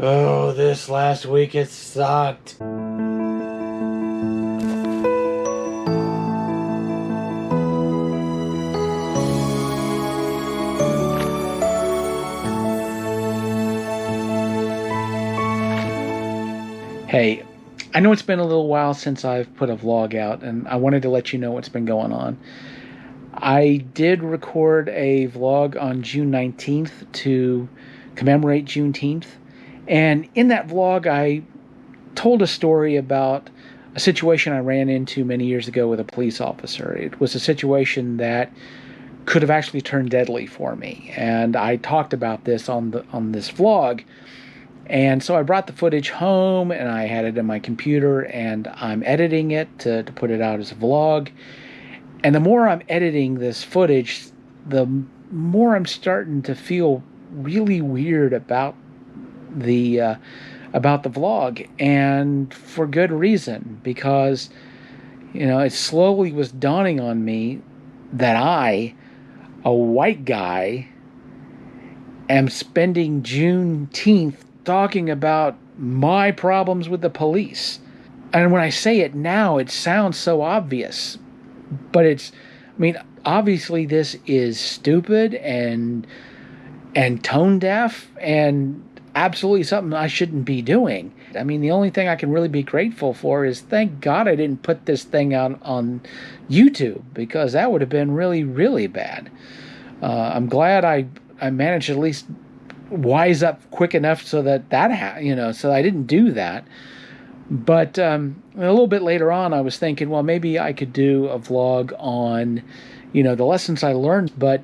Oh, this last week it sucked. Hey, I know it's been a little while since I've put a vlog out, and I wanted to let you know what's been going on. I did record a vlog on June 19th to commemorate Juneteenth, and in that vlog I told a story about a situation I ran into many years ago with a police officer. It was a situation that could have actually turned deadly for me, and I talked about this on this vlog. And so I brought the footage home and I had it in my computer and I'm editing it to put it out as a vlog. And the more I'm editing this footage, the more I'm starting to feel really weird the about the vlog, and for good reason, because it slowly was dawning on me that I, a white guy, am spending Juneteenth talking about my problems with the police. And when I say it now, it sounds so obvious, but obviously this is stupid and tone deaf and absolutely something I shouldn't be doing. The only thing I can really be grateful for is thank God I didn't put this thing out on YouTube, because that would have been really, really bad. I'm glad I managed to at least wise up quick enough so so I didn't do that. But a little bit later on, I was thinking, well, maybe I could do a vlog on, the lessons I learned. But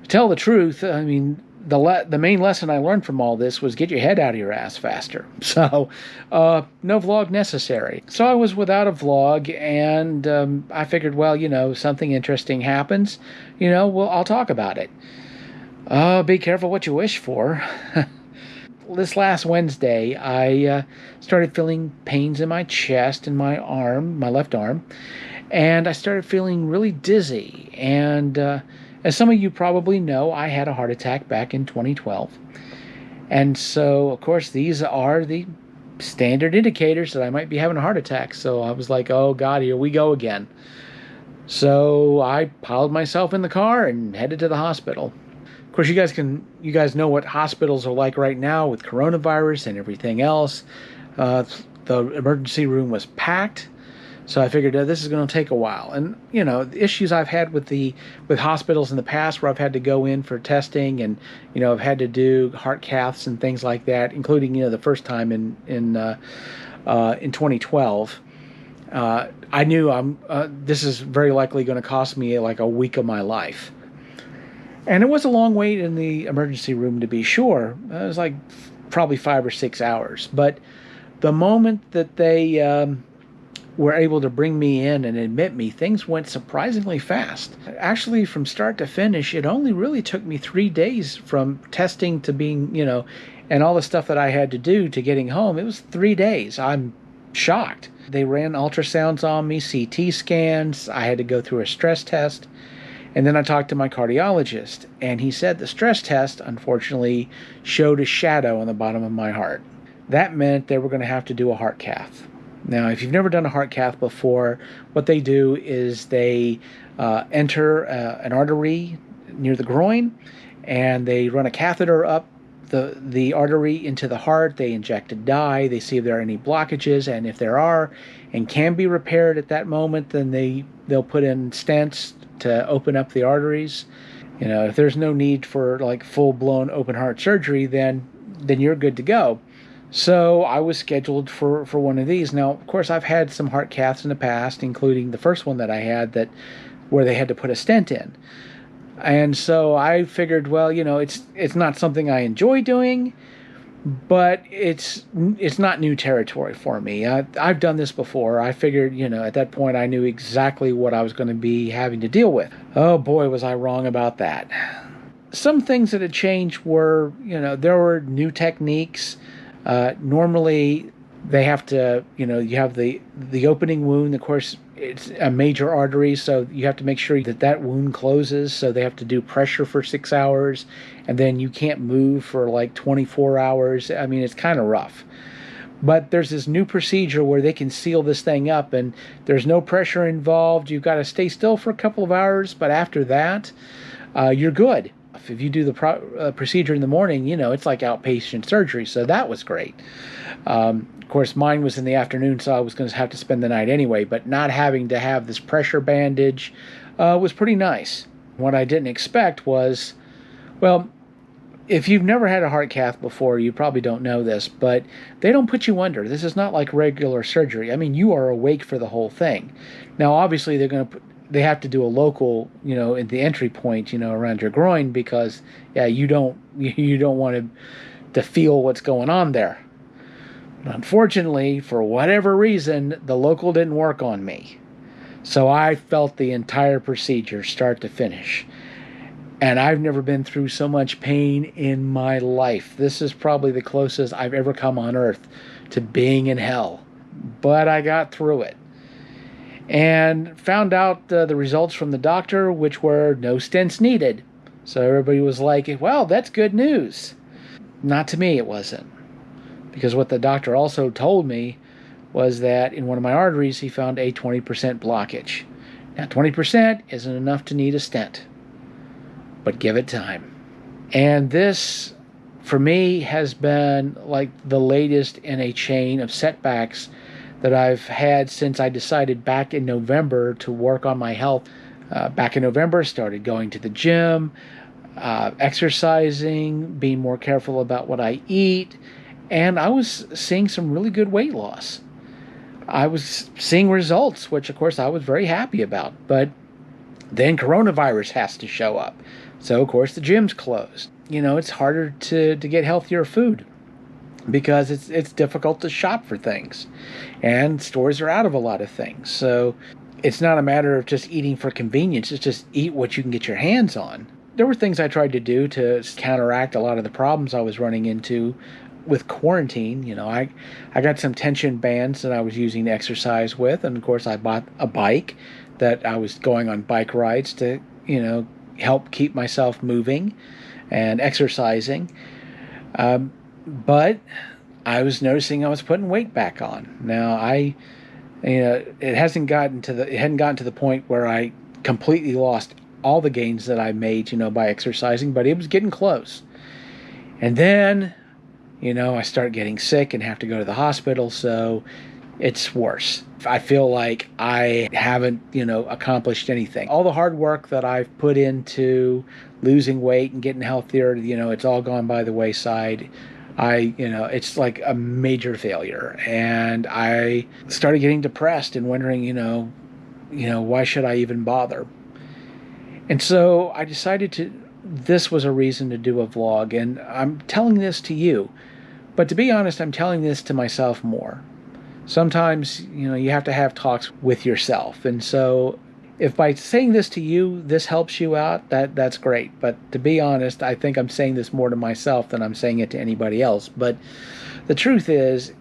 to tell the truth, the main lesson I learned from all this was get your head out of your ass faster. So no vlog necessary. So I was without a vlog, and I figured, well, something interesting happens, well, I'll talk about it. Be careful what you wish for. This last Wednesday, I started feeling pains in my chest and my arm, my left arm, and I started feeling really dizzy. And as some of you probably know, I had a heart attack back in 2012. And so, of course, these are the standard indicators that I might be having a heart attack. So I was like, oh God, here we go again. So I piled myself in the car and headed to the hospital. Of course, you guys know what hospitals are like right now with coronavirus and everything else. The emergency room was packed, so I figured this is going to take a while. And the issues I've had with hospitals in the past, where I've had to go in for testing, and I've had to do heart caths and things like that, including the first time in 2012. I knew this is very likely going to cost me like a week of my life. And it was a long wait in the emergency room, to be sure. It was like probably 5 or 6 hours. But the moment that they were able to bring me in and admit me, things went surprisingly fast. Actually, from start to finish, it only really took me 3 days from testing to being, and all the stuff that I had to do to getting home. It was 3 days. I'm shocked. They ran ultrasounds on me, CT scans. I had to go through a stress test. And then I talked to my cardiologist, and he said the stress test, unfortunately, showed a shadow on the bottom of my heart. That meant they were going to have to do a heart cath. Now, if you've never done a heart cath before, what they do is they enter an artery near the groin, and they run a catheter up the artery into the heart. They inject a dye. They see if there are any blockages, and if there are and can be repaired at that moment, then they'll put in stents to open up the arteries. If there's no need for like full-blown open heart surgery, then you're good to go. So I was scheduled for one of these. Now, of course, I've had some heart caths in the past, including the first one that I had where they had to put a stent in. And so I figured, well, it's not something I enjoy doing, but it's not new territory for me. I've done this before. I figured, at that point I knew exactly what I was going to be having to deal with. Oh boy, was I wrong about that. Some things that had changed were, there were new techniques. Normally They have to, you have the opening wound. Of course, it's a major artery, so you have to make sure that that wound closes. So they have to do pressure for 6 hours, and then you can't move for like 24 hours. I mean, it's kind of rough. But there's this new procedure where they can seal this thing up, and there's no pressure involved. You've got to stay still for a couple of hours, but after that, you're good. If you do the procedure in the morning, it's like outpatient surgery, so that was great. Of course, mine was in the afternoon, so I was going to have to spend the night anyway, but not having to have this pressure bandage was pretty nice. What I didn't expect was, well, if you've never had a heart cath before, you probably don't know this, but they don't put you under. This is not like regular surgery. I mean, you are awake for the whole thing. Now, obviously, they have to do a local, in the entry point, around your groin because, yeah, you don't want to feel what's going on there. But unfortunately, for whatever reason, the local didn't work on me. So I felt the entire procedure start to finish. And I've never been through so much pain in my life. This is probably the closest I've ever come on earth to being in hell. But I got through it. And found out the results from the doctor, which were no stents needed. So everybody was like, well, that's good news. Not to me, it wasn't. Because what the doctor also told me was that in one of my arteries, he found a 20% blockage. Now, 20% isn't enough to need a stent, but give it time. And this, for me, has been like the latest in a chain of setbacks that I've had since I decided back in November to work on my health. Back in November, started going to the gym, exercising, being more careful about what I eat, and I was seeing some really good weight loss. I was seeing results, which of course I was very happy about. But then coronavirus has to show up. So of course the gym's closed. It's harder to get healthier food because it's difficult to shop for things. And stores are out of a lot of things. So it's not a matter of just eating for convenience. It's just eat what you can get your hands on. There were things I tried to do to counteract a lot of the problems I was running into with quarantine. I got some tension bands that I was using to exercise with, and of course I bought a bike that I was going on bike rides to, help keep myself moving and exercising. But I was noticing I was putting weight back on. Now it hadn't gotten to the point where I completely lost all the gains that I made, by exercising, but it was getting close. And then I start getting sick and have to go to the hospital, so it's worse. I feel like I haven't, accomplished anything. All the hard work that I've put into losing weight and getting healthier, it's all gone by the wayside. It's like a major failure. And I started getting depressed and wondering, why should I even bother? And so I decided this was a reason to do a vlog, and I'm telling this to you. But to be honest, I'm telling this to myself more. Sometimes, you have to have talks with yourself. And so if by saying this to you, this helps you out, that's great. But to be honest, I think I'm saying this more to myself than I'm saying it to anybody else. But the truth is,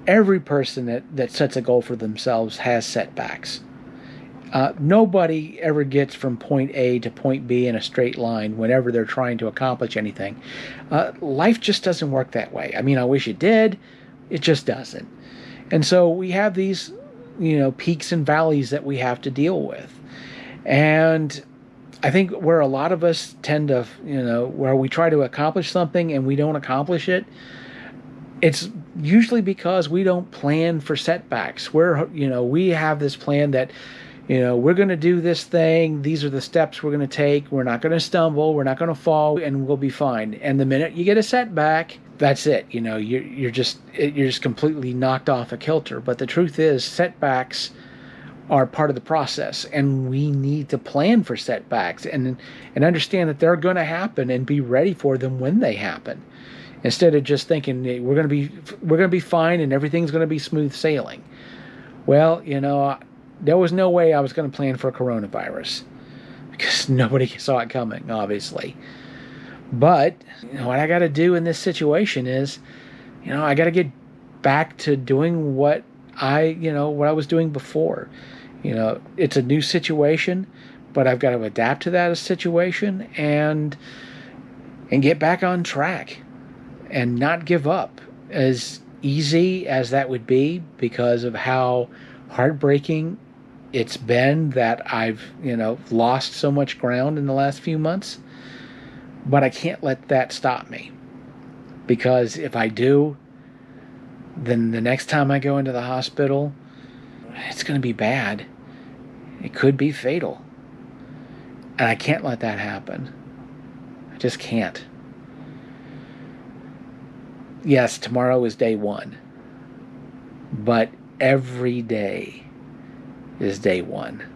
every person that sets a goal for themselves has setbacks. Nobody ever gets from point A to point B in a straight line whenever they're trying to accomplish anything. Life just doesn't work that way. I mean, I wish it did. It just doesn't. And so we have these, peaks and valleys that we have to deal with. And I think where a lot of us tend to, where we try to accomplish something and we don't accomplish it, it's usually because we don't plan for setbacks. We have this plan that, we're going to do this thing. These are the steps we're going to take. We're not going to stumble. We're not going to fall, and we'll be fine. And the minute you get a setback, that's it. You're just completely knocked off a kilter. But the truth is, setbacks are part of the process, and we need to plan for setbacks and understand that they're going to happen and be ready for them when they happen. Instead of just thinking we're going to be fine and everything's going to be smooth sailing. Well, there was no way I was going to plan for a coronavirus because nobody saw it coming, obviously. But what I got to do in this situation is, I got to get back to doing what what I was doing before. It's a new situation, but I've got to adapt to that situation and get back on track and not give up. As easy as that would be because of how heartbreaking it's been that I've, lost so much ground in the last few months, but I can't let that stop me. Because if I do, then the next time I go into the hospital, it's going to be bad. It could be fatal. And I can't let that happen. I just can't. Yes, tomorrow is day one, but every day is day one.